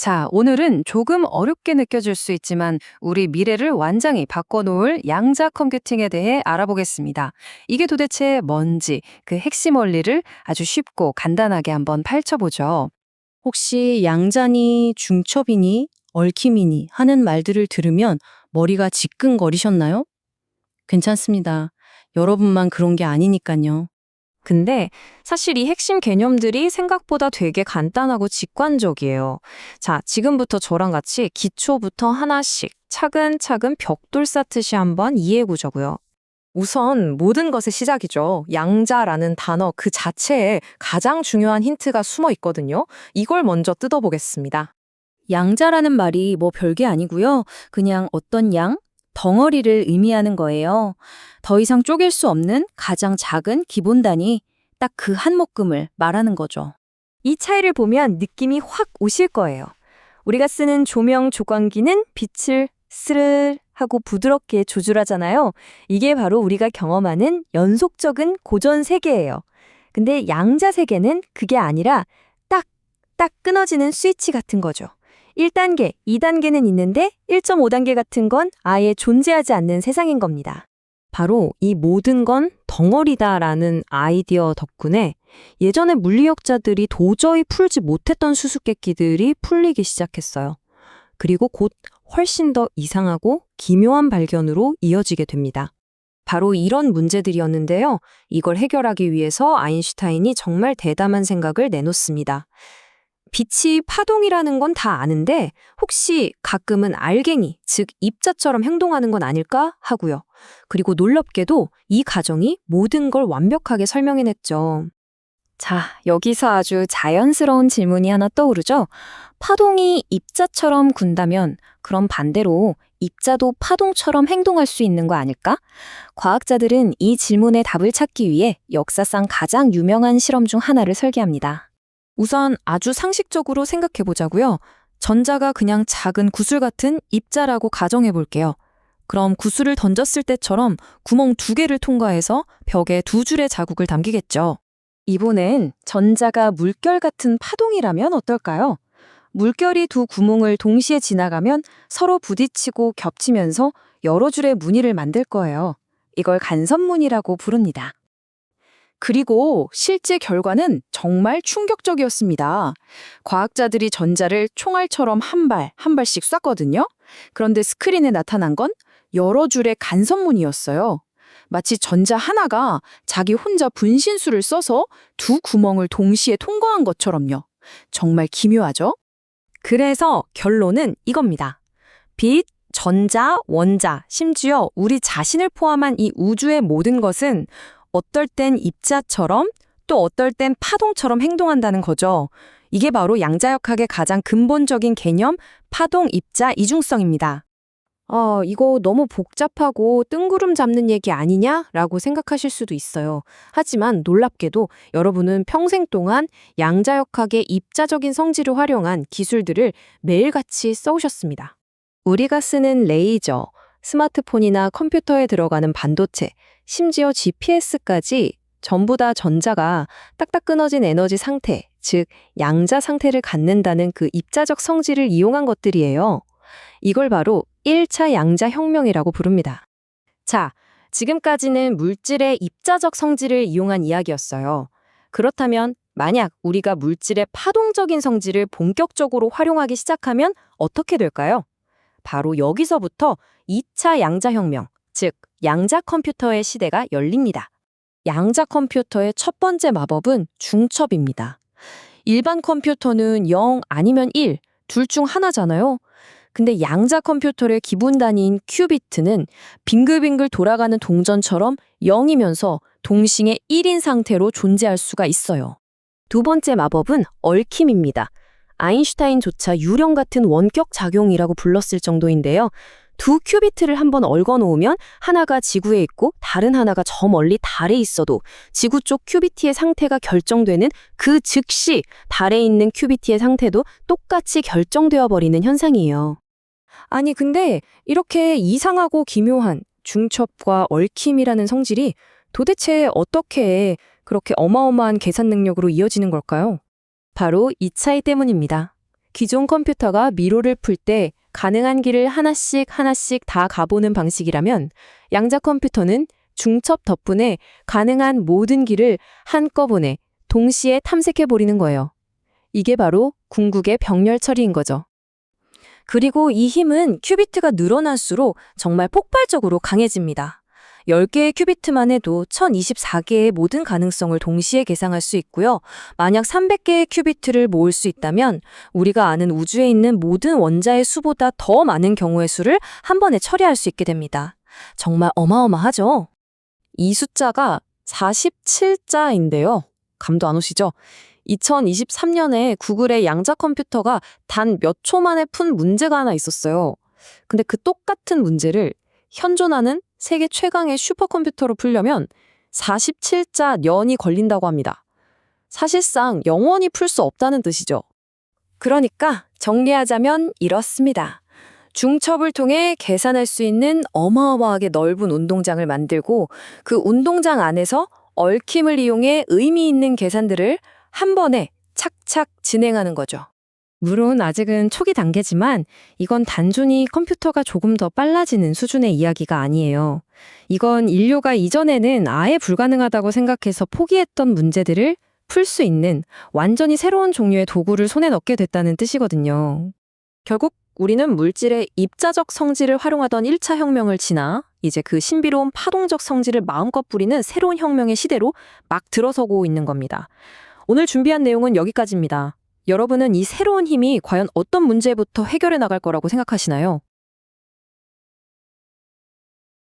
자, 오늘은 조금 어렵게 느껴질 수 있지만 우리 미래를 완전히 바꿔놓을 양자 컴퓨팅에 대해 알아보겠습니다. 이게 도대체 뭔지 그 핵심 원리를 아주 쉽고 간단하게 한번 파헤쳐보죠. 혹시 양자니, 중첩이니, 얽힘이니 하는 말들을 들으면 머리가 지끈거리셨나요? 괜찮습니다. 여러분만 그런 게 아니니까요. 근데 사실 이 핵심 개념들이 생각보다 되게 간단하고 직관적이에요. 자, 지금부터 저랑 같이 기초부터 하나씩 차근차근 벽돌 쌓듯이 한번 이해해 보자고요. 우선 모든 것의 시작이죠. 양자라는 단어 그 자체에 가장 중요한 힌트가 숨어 있거든요. 이걸 먼저 뜯어보겠습니다. 양자라는 말이 뭐 별게 아니고요. 그냥 어떤 양, 덩어리를 의미하는 거예요. 더 이상 쪼갤 수 없는 가장 작은 기본 단위, 딱 그 한 묶음을 말하는 거죠. 이 차이를 보면 느낌이 확 오실 거예요. 우리가 쓰는 조명 조광기는 빛을 스르르 하고 부드럽게 조절하잖아요. 이게 바로 우리가 경험하는 연속적인 고전 세계예요. 근데 양자 세계는 그게 아니라 딱 끊어지는 스위치 같은 거죠. 1단계, 2단계는 있는데 1.5단계 같은 건 아예 존재하지 않는 세상인 겁니다. 바로 이 모든 건 덩어리다라는 아이디어 덕분에 예전에 물리학자들이 도저히 풀지 못했던 수수께끼들이 풀리기 시작했어요. 그리고 곧 훨씬 더 이상하고 기묘한 발견으로 이어지게 됩니다. 바로 이런 문제들이었는데요. 이걸 해결하기 위해서 아인슈타인이 정말 대담한 생각을 내놓습니다. 빛이 파동이라는 건 다 아는데 혹시 가끔은 알갱이, 즉 입자처럼 행동하는 건 아닐까 하고요. 그리고 놀랍게도 이 가정이 모든 걸 완벽하게 설명해냈죠. 자, 여기서 아주 자연스러운 질문이 하나 떠오르죠? 파동이 입자처럼 군다면 그럼 반대로 입자도 파동처럼 행동할 수 있는 거 아닐까? 과학자들은 이 질문에 답을 찾기 위해 역사상 가장 유명한 실험 중 하나를 설계합니다. 우선 아주 상식적으로 생각해 보자고요. 전자가 그냥 작은 구슬 같은 입자라고 가정해 볼게요. 그럼 구슬을 던졌을 때처럼 구멍 2개를 통과해서 벽에 2줄의 자국을 남기겠죠. 이번엔 전자가 물결 같은 파동이라면 어떨까요? 물결이 두 구멍을 동시에 지나가면 서로 부딪히고 겹치면서 여러 줄의 무늬를 만들 거예요. 이걸 간섭무늬라고 부릅니다. 그리고 실제 결과는 정말 충격적이었습니다. 과학자들이 전자를 총알처럼 한 발, 한 발씩 쐈거든요. 그런데 스크린에 나타난 건 여러 줄의 간섭문이었어요. 마치 전자 하나가 자기 혼자 분신술을 써서 두 구멍을 동시에 통과한 것처럼요. 정말 기묘하죠? 그래서 결론은 이겁니다. 빛, 전자, 원자, 심지어 우리 자신을 포함한 이 우주의 모든 것은 어떨 땐 입자처럼 또 어떨 땐 파동처럼 행동한다는 거죠. 이게 바로 양자역학의 가장 근본적인 개념, 파동, 입자, 이중성입니다. 이거 너무 복잡하고 뜬구름 잡는 얘기 아니냐라고 생각하실 수도 있어요. 하지만 놀랍게도 여러분은 평생 동안 양자역학의 입자적인 성질을 활용한 기술들을 매일같이 써오셨습니다. 우리가 쓰는 레이저, 스마트폰이나 컴퓨터에 들어가는 반도체, 심지어 GPS까지 전부 다 전자가 딱딱 끊어진 에너지 상태, 즉 양자 상태를 갖는다는 그 입자적 성질을 이용한 것들이에요. 이걸 바로 1차 양자혁명이라고 부릅니다. 자, 지금까지는 물질의 입자적 성질을 이용한 이야기였어요. 그렇다면 만약 우리가 물질의 파동적인 성질을 본격적으로 활용하기 시작하면 어떻게 될까요? 바로 여기서부터 2차 양자혁명, 즉 양자 컴퓨터의 시대가 열립니다. 양자 컴퓨터의 첫 번째 마법은 중첩입니다. 일반 컴퓨터는 0 아니면 1, 둘 중 하나잖아요. 근데 양자 컴퓨터의 기본 단위인 큐비트는 빙글빙글 돌아가는 동전처럼 0이면서 동시에 1인 상태로 존재할 수가 있어요. 두 번째 마법은 얽힘입니다. 아인슈타인조차 유령 같은 원격 작용이라고 불렀을 정도인데요. 두 큐비트를 한번 얽어 놓으면 하나가 지구에 있고 다른 하나가 저 멀리 달에 있어도 지구 쪽 큐비트의 상태가 결정되는 그 즉시 달에 있는 큐비트의 상태도 똑같이 결정되어 버리는 현상이에요. 아니 근데 이렇게 이상하고 기묘한 중첩과 얽힘이라는 성질이 도대체 어떻게 그렇게 어마어마한 계산 능력으로 이어지는 걸까요? 바로 이 차이 때문입니다. 기존 컴퓨터가 미로를 풀 때 가능한 길을 하나씩 하나씩 다 가보는 방식이라면 양자 컴퓨터는 중첩 덕분에 가능한 모든 길을 한꺼번에 동시에 탐색해버리는 거예요. 이게 바로 궁극의 병렬 처리인 거죠. 그리고 이 힘은 큐비트가 늘어날수록 정말 폭발적으로 강해집니다. 10개의 큐비트만 해도 1024개의 모든 가능성을 동시에 계상할 수 있고요. 만약 300개의 큐비트를 모을 수 있다면 우리가 아는 우주에 있는 모든 원자의 수보다 더 많은 경우의 수를 한 번에 처리할 수 있게 됩니다. 정말 어마어마하죠? 이 숫자가 47자인데요. 감도 안 오시죠? 2023년에 구글의 양자 컴퓨터가 단 몇 초 만에 푼 문제가 하나 있었어요. 근데 그 똑같은 문제를 현존하는 세계 최강의 슈퍼컴퓨터로 풀려면 47자 년이 걸린다고 합니다. 사실상 영원히 풀 수 없다는 뜻이죠. 그러니까 정리하자면 이렇습니다. 중첩을 통해 계산할 수 있는 어마어마하게 넓은 운동장을 만들고 그 운동장 안에서 얽힘을 이용해 의미 있는 계산들을 한 번에 착착 진행하는 거죠. 물론 아직은 초기 단계지만 이건 단순히 컴퓨터가 조금 더 빨라지는 수준의 이야기가 아니에요. 이건 인류가 이전에는 아예 불가능하다고 생각해서 포기했던 문제들을 풀 수 있는 완전히 새로운 종류의 도구를 손에 넣게 됐다는 뜻이거든요. 결국 우리는 물질의 입자적 성질을 활용하던 1차 혁명을 지나 이제 그 신비로운 파동적 성질을 마음껏 부리는 새로운 혁명의 시대로 막 들어서고 있는 겁니다. 오늘 준비한 내용은 여기까지입니다. 여러분은 이 새로운 힘이 과연 어떤 문제부터 해결해 나갈 거라고 생각하시나요?